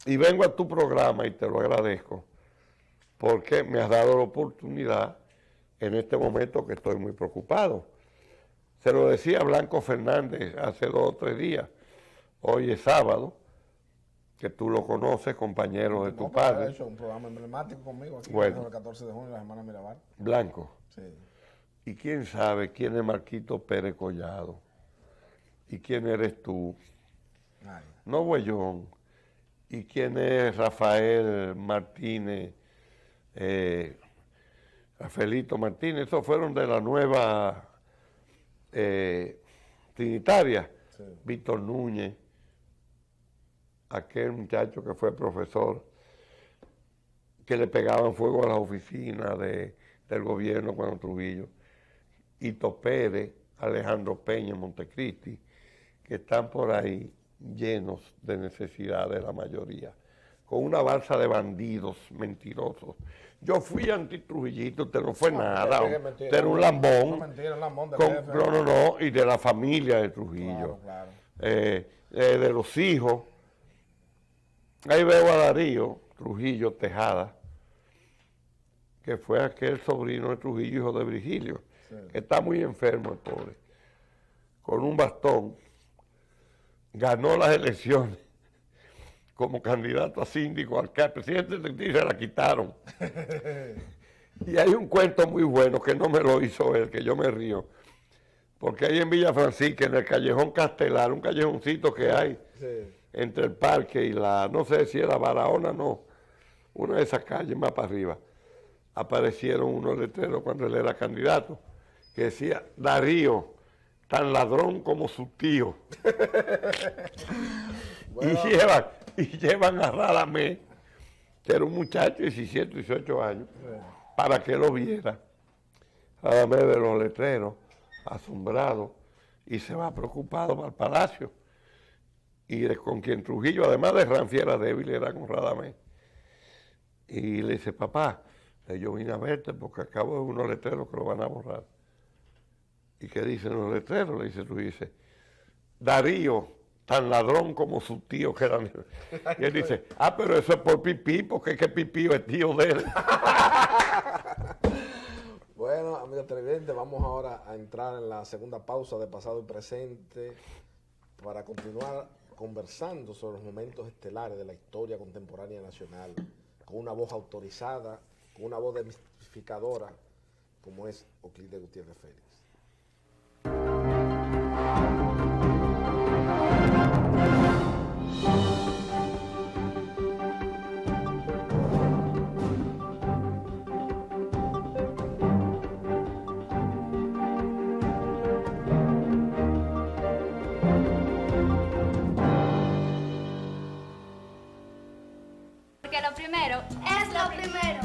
Y vengo a tu programa y te lo agradezco porque me has dado la oportunidad en este momento que estoy muy preocupado. Se lo decía Blanco Fernández hace 2 o 3 días. Hoy es sábado, que tú lo conoces, compañero de tu padre. Ha hecho un programa emblemático conmigo aquí bueno, el 14 de junio, la semana Mirabal. Blanco. Sí. Y quién sabe quién es Marquito Pérez Collado. Y quién eres tú. Nadie. No Huellón. Y quién es Rafael Martínez, Rafaelito Martínez. Esos fueron de la nueva Trinitaria. Sí. Víctor Núñez, aquel muchacho que fue profesor, que le pegaban fuego a las oficinas del gobierno cuando Trujillo. Hito Pérez, Alejandro Peña, Montecristi, que están por ahí llenos de necesidades la mayoría, con una balsa de bandidos mentirosos. Yo fui anti-Trujillito, usted no fue nada, usted era un lambón. No, mentira, un lambón del jefe. No, y de la familia de Trujillo. Claro. De los hijos. Ahí veo a Darío Trujillo Tejada, que fue aquel sobrino de Trujillo, hijo de Virgilio, sí, que está muy enfermo el pobre, con un bastón. Ganó las elecciones como candidato a síndico, alcalde, presidente y se la quitaron. Y hay un cuento muy bueno que no me lo hizo él, que yo me río, porque ahí en Villa Francisca, en el Callejón Castelar, un callejoncito que hay, sí, entre el parque y la, no sé si era Barahona, no, una de esas calles más para arriba, aparecieron unos letreros cuando él era candidato, que decía, Darío, tan ladrón como su tío. Bueno. y llevan a Radamés, que era un muchacho de 17, 18 años, para que lo viera. Radamés de los letreros, asombrado, y se va preocupado para el palacio. Y con quien Trujillo, además de Ramfi, era débil, era con Radamés. Y le dice, papá, yo vine a verte porque acabo de unos letreros que lo van a borrar. ¿Y qué dicen los letreros? Le dice Trujillo, dice, Darío, tan ladrón como su tío que era. Y él dice, pero eso es por Pipí, porque es que Pipí es tío de él. Bueno, amigos televidentes, vamos ahora a entrar en la segunda pausa de pasado y presente para continuar conversando sobre los momentos estelares de la historia contemporánea nacional, con una voz autorizada, con una voz desmitificadora, como es Euclides Gutiérrez Félix. Porque lo primero es lo primero.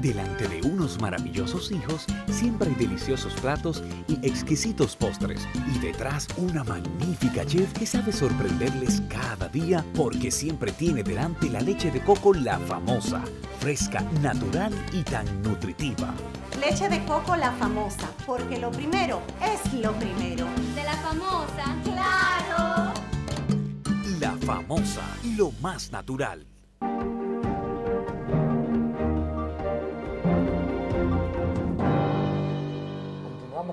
Delante de unos maravillosos hijos, siempre hay deliciosos platos y exquisitos postres. Y detrás, una magnífica chef que sabe sorprenderles cada día porque siempre tiene delante la leche de coco La Famosa. Fresca, natural y tan nutritiva. Leche de coco La Famosa, porque lo primero es lo primero. De La Famosa, claro. La Famosa, lo más natural.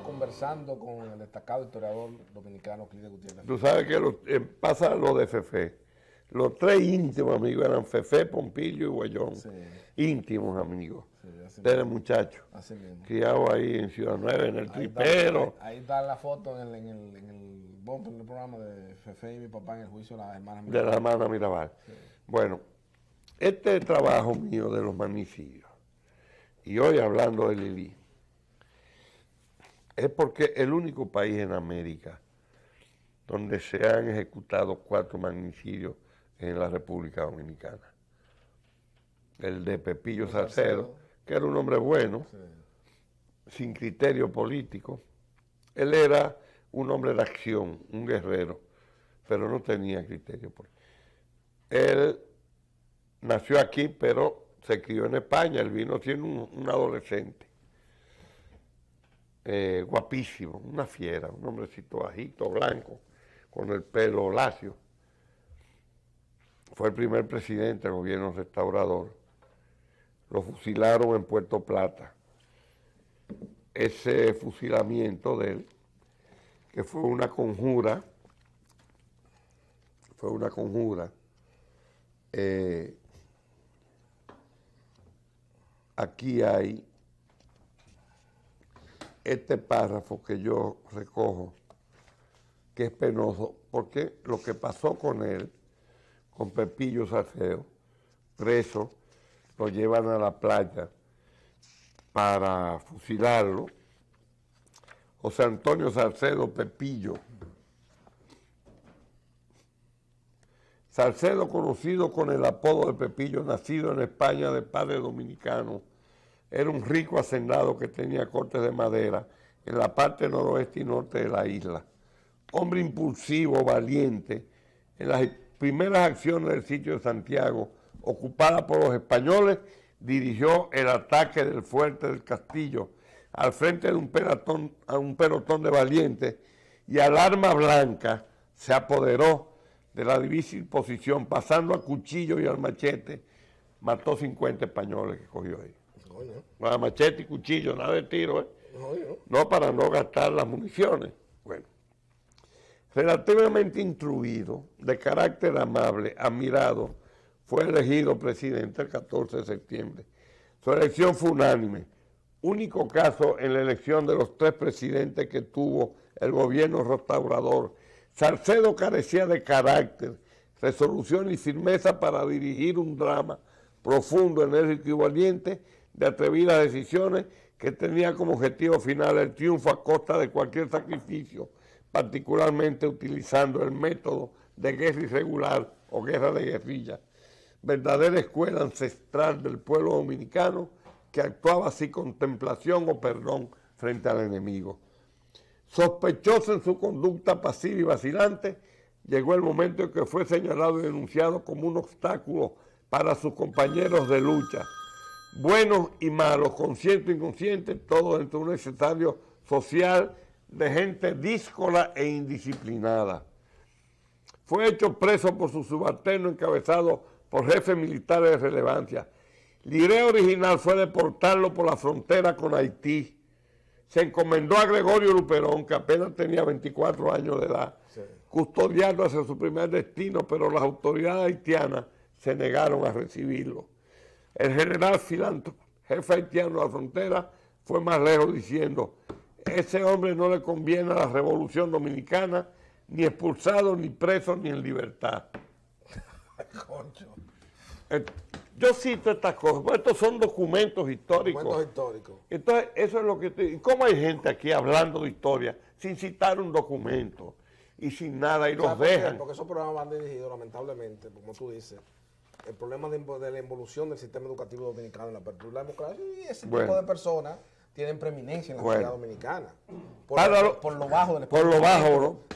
Conversando con el destacado historiador dominicano Euclides Gutiérrez. Tú sabes que pasa lo de Fefe. Los tres íntimos amigos eran Fefe, Pompilio y Guayón. Sí. Íntimos amigos. Sí, desde muchachos. Criados ahí en Ciudad Nueva, en el Tripero. Ahí está la foto en el programa de Fefe y mi papá en el juicio de las hermanas Mirabal. De las hermanas Mirabal. Sí. Bueno, este trabajo mío de los magnicidios, y hoy hablando de Lili, es porque el único país en América donde se han ejecutado 4 magnicidios en la República Dominicana. El de Pepillo Salcedo, que era un hombre bueno, sí, sin criterio político. Él era un hombre de acción, un guerrero, pero no tenía criterio político. Él nació aquí, pero se crió en España. Él vino siendo un adolescente. Guapísimo, una fiera, un hombrecito bajito, blanco, con el pelo lacio. Fue el primer presidente del gobierno restaurador. Lo fusilaron en Puerto Plata. Ese fusilamiento de él, que fue una conjura, aquí hay este párrafo que yo recojo, que es penoso, porque lo que pasó con él, con Pepillo Salcedo, preso, lo llevan a la playa para fusilarlo. José Antonio Salcedo Pepillo. Salcedo, conocido con el apodo de Pepillo, nacido en España de padre dominicano, era un rico hacendado que tenía cortes de madera en la parte noroeste y norte de la isla. Hombre impulsivo, valiente, en las primeras acciones del sitio de Santiago, ocupada por los españoles, dirigió el ataque del fuerte del Castillo al frente de un pelotón de valientes y al arma blanca se apoderó de la difícil posición, pasando a cuchillo y al machete, mató 50 españoles que cogió ahí. A machete y cuchillo, nada de tiro, ¿eh? No, para no gastar las municiones. Bueno, relativamente instruido, de carácter amable, admirado, fue elegido presidente el 14 de septiembre. Su elección fue unánime. Único caso en la elección de los 3 presidentes que tuvo el gobierno restaurador. Salcedo carecía de carácter, resolución y firmeza para dirigir un drama profundo, enérgico y valiente de atrevidas decisiones que tenía como objetivo final el triunfo a costa de cualquier sacrificio, particularmente utilizando el método de guerra irregular o guerra de guerrilla, verdadera escuela ancestral del pueblo dominicano que actuaba sin contemplación o perdón frente al enemigo. Sospechoso en su conducta pasiva y vacilante, llegó el momento en que fue señalado y denunciado como un obstáculo para sus compañeros de lucha, buenos y malos, conscientes e inconscientes, todo dentro de un escenario social de gente díscola e indisciplinada. Fue hecho preso por su subalterno encabezado por jefes militares de relevancia. La idea original fue deportarlo por la frontera con Haití. Se encomendó a Gregorio Luperón, que apenas tenía 24 años de edad, custodiando hacia su primer destino, pero las autoridades haitianas se negaron a recibirlo. El general Filantro, jefe haitiano de la frontera, fue más lejos diciendo: ese hombre no le conviene a la Revolución Dominicana, ni expulsado, ni preso, ni en libertad. Yo cito estas cosas, porque estos son documentos históricos. Entonces, eso es lo que... ¿Cómo hay gente aquí hablando de historia sin citar un documento y sin nada y los dejan? Porque esos programas van dirigidos, lamentablemente, como tú dices, el problema de la involución del sistema educativo dominicano en la apertura de la democracia, y ese tipo de personas tienen preeminencia en la sociedad dominicana. Por lo bajo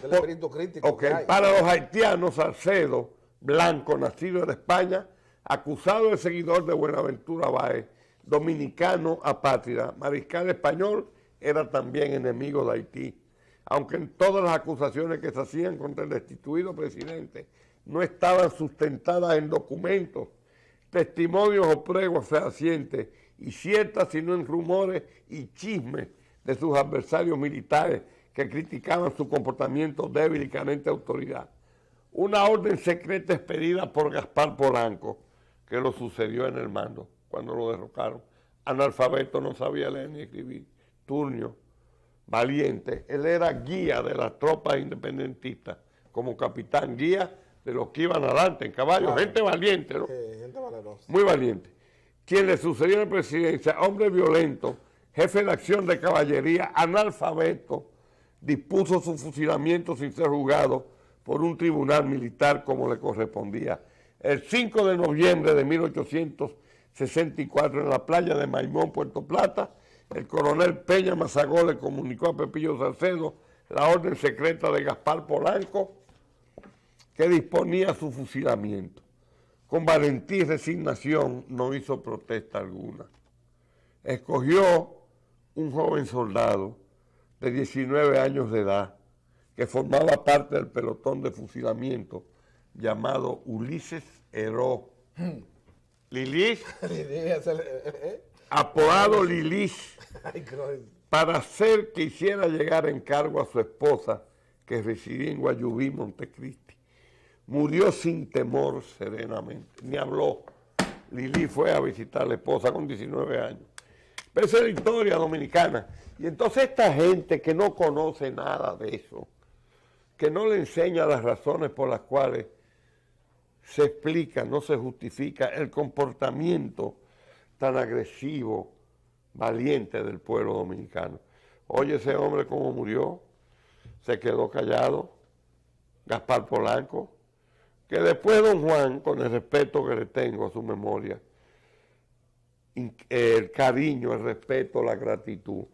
del espíritu crítico que hay. Para los haitianos, Salcedo, blanco, nacido en España, acusado de seguidor de Buenaventura Báez, dominicano apátrida, mariscal español, era también enemigo de Haití. Aunque en todas las acusaciones que se hacían contra el destituido presidente no estaban sustentadas en documentos, testimonios o pruebas fehacientes y ciertas, sino en rumores y chismes de sus adversarios militares que criticaban su comportamiento débil y carente de autoridad. Una orden secreta expedida por Gaspar Polanco, que lo sucedió en el mando cuando lo derrocaron. Analfabeto, no sabía leer ni escribir. Turnio, valiente. Él era guía de las tropas independentistas, como capitán, guía de los que iban adelante en caballo. Gente valiente, ¿no? Gente valerosa. Muy valiente. Quien le sucedió en la presidencia, hombre violento, jefe de acción de caballería, analfabeto, dispuso su fusilamiento sin ser juzgado por un tribunal militar como le correspondía. El 5 de noviembre de 1864, en la playa de Maimón, Puerto Plata, el coronel Peña Mazagó le comunicó a Pepillo Salcedo la orden secreta de Gaspar Polanco que disponía su fusilamiento. Con valentía y resignación no hizo protesta alguna. Escogió un joven soldado de 19 años de edad que formaba parte del pelotón de fusilamiento llamado Ulises Heró. Lilis, apodado Lilis, para hacer que hiciera llegar encargo a su esposa que residía en Guayubí, Montecristi. Murió sin temor, serenamente, ni habló. Lili fue a visitar a la esposa con 19 años. Pero esa es la historia dominicana. Y entonces esta gente que no conoce nada de eso, que no le enseña las razones por las cuales se explica, no se justifica el comportamiento tan agresivo, valiente del pueblo dominicano. Oye, ese hombre cómo murió, se quedó callado, Gaspar Polanco, que después don Juan, con el respeto que le tengo a su memoria, el cariño, el respeto, la gratitud,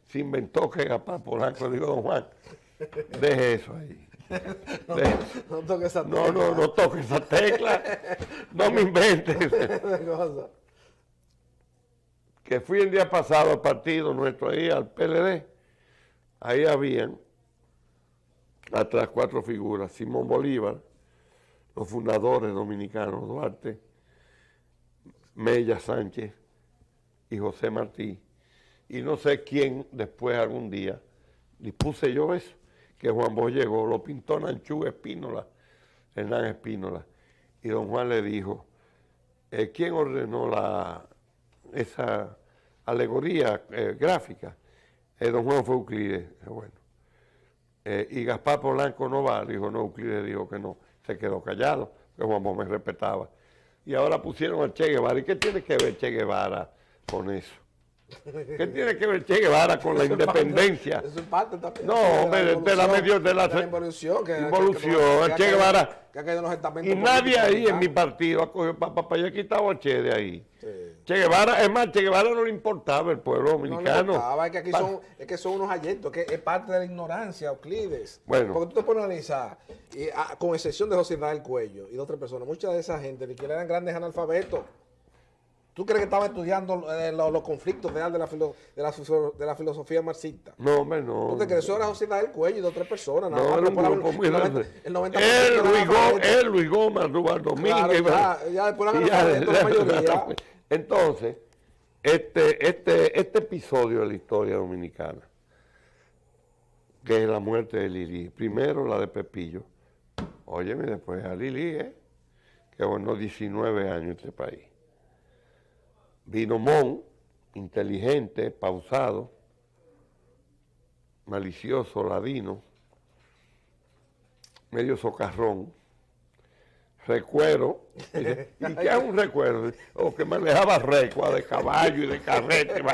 se inventó que Gaspar Polanco, digo, don Juan, deje eso ahí. No toque esa tecla. No toque esa tecla. No me inventes. Que fui el día pasado al partido nuestro ahí, al PLD. Ahí habían atrás 4 figuras: Simón Bolívar, los fundadores dominicanos, Duarte, Mella Sánchez y José Martí. Y no sé quién después algún día dispuse yo eso, que Juan Bosch llegó, lo pintó Nanchú Espínola, Hernán Espínola, y don Juan le dijo, ¿quién ordenó esa alegoría gráfica? Don Juan fue Euclides, bueno. Y Gaspar Polanco no va, dijo, no, Euclides dijo que no. se quedó callado, porque Juan Bosch me respetaba. Y ahora pusieron a Che Guevara. ¿Y qué tiene que ver Che Guevara con eso? ¿Qué tiene que ver Che Guevara con la independencia? Es parte también. No, hombre, de la involución. Involución, Che Guevara. Que ha caído en los estamentos Y nadie políticos ahí en mi partido ha cogido papá, yo he quitado a Che de ahí. Sí. Che Guevara, es más, Che Guevara no le importaba el pueblo dominicano. No, no, es que aquí son unos ayentos, que es parte de la ignorancia, Euclides. Bueno. Porque tú te pones a analizar, con excepción de José Israel Cuello y de otras personas, mucha de esa gente ni siquiera eran grandes analfabetos. ¿Tú crees que estaba estudiando los conflictos reales de la filosofía marxista? No, hombre, no. ¿Tú te crees? Eso era José Israel Cuello y de otras personas. No, era un grupo muy grande. El 90% Luis Gómez, Duarte Domínguez. Claro, ya después la mayoría. Entonces, este episodio de la historia dominicana, que es la muerte de Lili, primero la de Pepillo, óyeme, después a Lili, que gobernó 19 años este país. Vino Mon, inteligente, pausado, malicioso, ladino, medio socarrón, recuero. ¿Y qué es un recuero? O que manejaba recua de caballo y de carrete.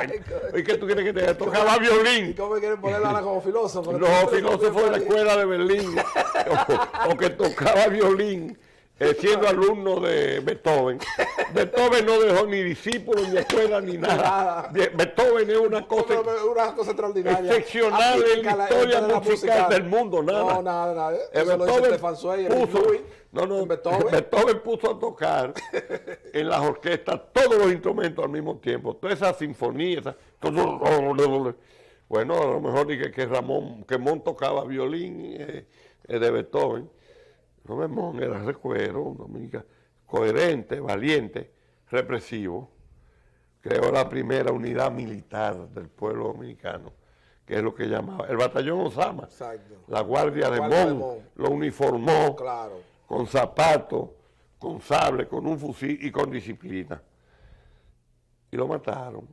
¿Y qué tú quieres que te tocaba violín? ¿Y cómo me quieren ponerlo ahora como filósofo? No, filósofo de la escuela de Berlín. O que tocaba violín. Siendo alumno de Beethoven. Beethoven no dejó ni discípulos, ni escuela, ni nada. Beethoven es una cosa extraordinaria, excepcional en la historia musical del mundo, nada. No, nada. Eso lo dice Stefan Zweig, Beethoven puso a tocar en las orquestas todos los instrumentos al mismo tiempo, todas esas sinfonías. Bueno, a lo mejor dije que Mon tocaba violín de Beethoven. No, Mon era recuero, coherente, valiente, represivo. Creó la primera unidad militar del pueblo dominicano, que es lo que llamaba el Batallón Osama. Exacto. La Guardia de Mon lo uniformó, claro, con zapatos, con sable, con un fusil y con disciplina. Y lo mataron.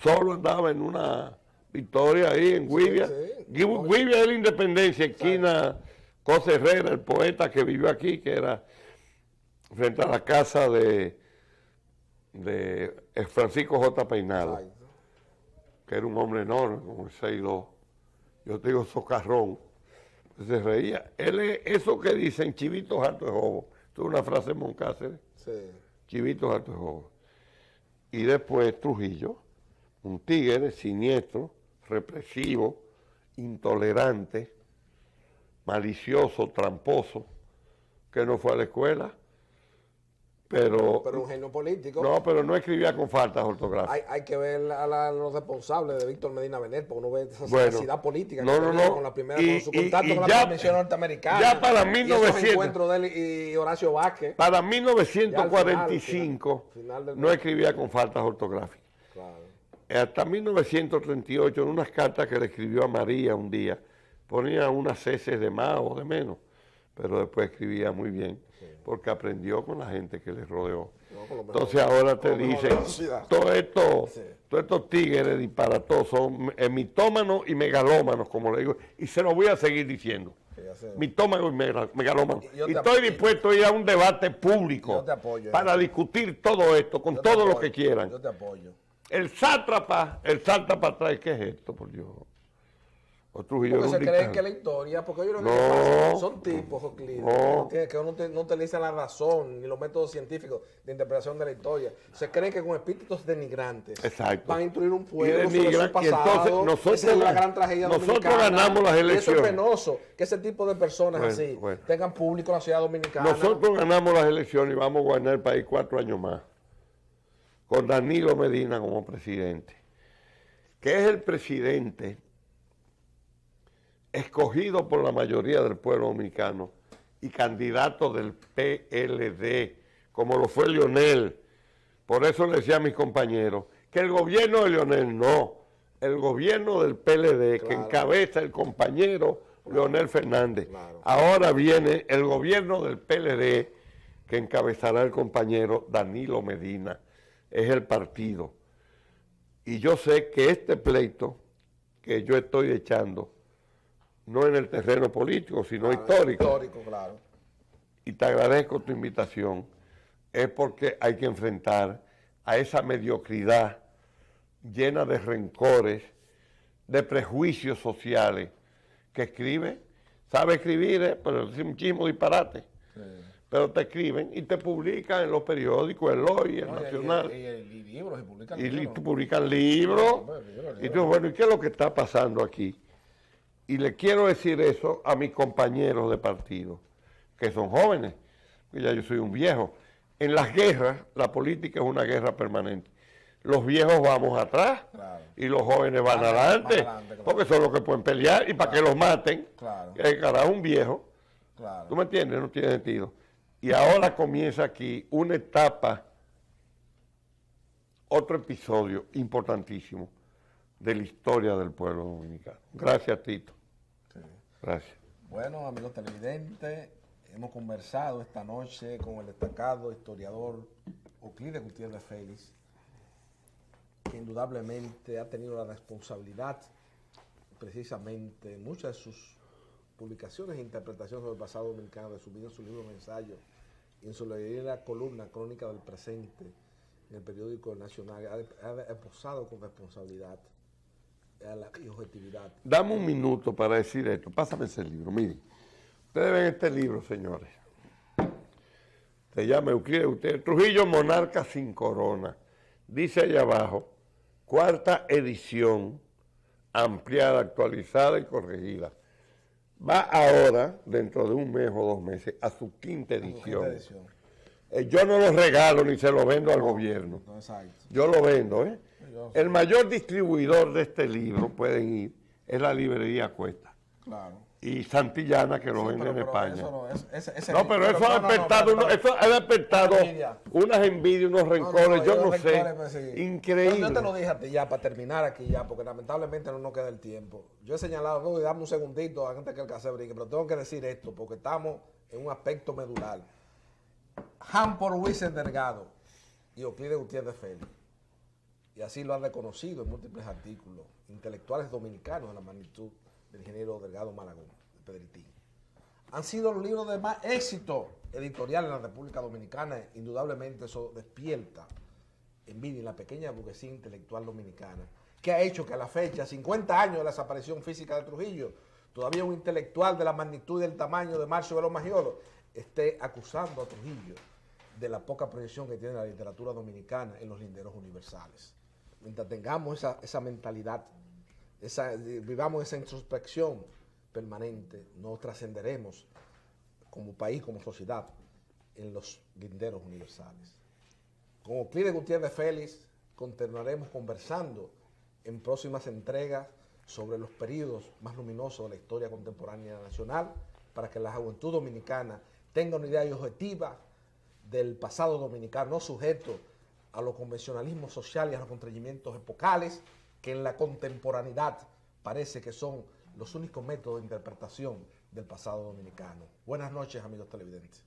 Solo andaba en una victoria ahí en Guivia. Sí. Guivia de la Independencia, esquina Cosa Herrera, el poeta que vivió aquí, que era frente a la casa de Francisco J. Peinado, que era un hombre enorme, como 6'2". Yo te digo socarrón. Se reía. Él es eso que dicen chivitos hartos de jobo. Esto es una frase de Moncáceres. Sí. Chivitos hartos de jobo. Y después Trujillo, un tigre siniestro, represivo, intolerante, malicioso, tramposo, que no fue a la escuela, pero un genio político. No, pero no escribía con faltas ortográficas. Hay que ver a los responsables de Víctor Medina Benet, porque uno ve esa necesidad política no, con la primera, con su contacto con la Convención Norteamericana. Ya para 1900. Y encuentros de él y Horacio Vázquez. Para 1945 final no escribía con faltas ortográficas. Claro. Hasta 1938, en unas cartas que le escribió a María un día, ponía unas ceses de más o de menos, pero después escribía muy bien, porque aprendió con la gente que le rodeó. Entonces ahora te dicen, todos estos tigres disparatosos son mitómanos y megalómanos, como le digo, y se lo voy a seguir diciendo. Mitómanos y megalómanos. Y estoy dispuesto a ir a un debate público para discutir todo esto con todos los que quieran. Yo te apoyo. El sátrapa trae, ¿qué es esto, por Dios? Porque se creen que la historia, porque ellos son tipos, Euclides, que no utilizan la razón ni los métodos científicos de interpretación de la historia. Se creen que con espíritus denigrantes van a instruir un pueblo sobre su pasado. Esa es la gran tragedia dominicana. Nosotros ganamos las elecciones. Y eso es penoso, que ese tipo de personas tengan público en la ciudad dominicana. Nosotros ganamos las elecciones y vamos a gobernar el país 4 años más, con Danilo Medina como presidente, que es el presidente escogido por la mayoría del pueblo dominicano y candidato del PLD, como lo fue Leonel. Por eso le decía a mis compañeros que el gobierno de Leonel no, el gobierno del PLD, que encabeza el compañero Leonel Fernández. Ahora viene el gobierno del PLD, que encabezará el compañero Danilo Medina. Es el partido. Y yo sé que este pleito que yo estoy echando, no en el terreno político, sino histórico. Histórico, claro. y te agradezco tu invitación, es porque hay que enfrentar a esa mediocridad llena de rencores, de prejuicios sociales, que escribe, sabe escribir, pero dice muchísimo disparate. Sí. Pero te escriben y te publican en los periódicos, el Hoy, el Nacional. Y libros, y publican libros. Y publican libros. Y tú, bueno, ¿y qué es lo que está pasando aquí? Y le quiero decir eso a mis compañeros de partido, que son jóvenes, que ya yo soy un viejo. En las guerras, la política es una guerra permanente. Los viejos vamos atrás, claro, y los jóvenes van adelante, claro, porque son los que pueden pelear y para que los maten. Claro. Carajo, un viejo. Claro. ¿Tú me entiendes? No tiene sentido. Y ahora comienza aquí una etapa, otro episodio importantísimo de la historia del pueblo dominicano. Gracias, Tito. Sí. Gracias. Bueno, amigos televidentes, hemos conversado esta noche con el destacado historiador Euclides Gutiérrez Félix, que indudablemente ha tenido la responsabilidad, precisamente, en muchas de sus publicaciones e interpretaciones sobre el pasado dominicano, de su vida en su libro de ensayos y en su leída columna Crónica del Presente en el periódico Nacional, ha posado con responsabilidad y objetividad. Dame un minuto para decir esto. Pásame ese libro. Miren, ustedes ven este libro, señores. Se llama Euclides Trujillo, Monarca sin Corona. Dice allá abajo, 4ª edición, ampliada, actualizada y corregida. Va ahora, dentro de un mes o 2 meses, a su 5ª edición. Yo no lo regalo ni se lo vendo al gobierno. Yo lo vendo, ¿eh? El mayor distribuidor de este libro, pueden ir, es la librería Cuesta. Claro. Y Santillana, que lo vende en España. Pero eso ha despertado unas envidias, unos rencores, yo no sé. Sí. Increíble. Yo te lo dije a ti ya, para terminar aquí ya, porque lamentablemente no nos queda el tiempo. Yo he señalado, dame un segundito antes que el caso brinque, pero tengo que decir esto, porque estamos en un aspecto medular. Hampor Wiesel Delgado y Euclides Gutiérrez Félix, y así lo han reconocido en múltiples artículos, intelectuales dominicanos de la magnitud del ingeniero Delgado Malagón, de Pedritín, han sido los libros de más éxito editorial en la República Dominicana. Indudablemente eso despierta envidia en la pequeña burguesía intelectual dominicana, que ha hecho que a la fecha, 50 años de la desaparición física de Trujillo, todavía un intelectual de la magnitud y del tamaño de Marcio Velo Maggiolo esté acusando a Trujillo de la poca proyección que tiene la literatura dominicana en los linderos universales. Mientras tengamos esa mentalidad, vivamos esa introspección permanente, no trascenderemos como país, como sociedad, en los linderos universales. Con Euclides Gutiérrez Félix continuaremos conversando en próximas entregas sobre los periodos más luminosos de la historia contemporánea nacional, para que la juventud dominicana tenga una idea objetiva del pasado dominicano, no sujeto a los convencionalismos sociales y a los contrayimientos epocales que en la contemporaneidad parece que son los únicos métodos de interpretación del pasado dominicano. Buenas noches, amigos televidentes.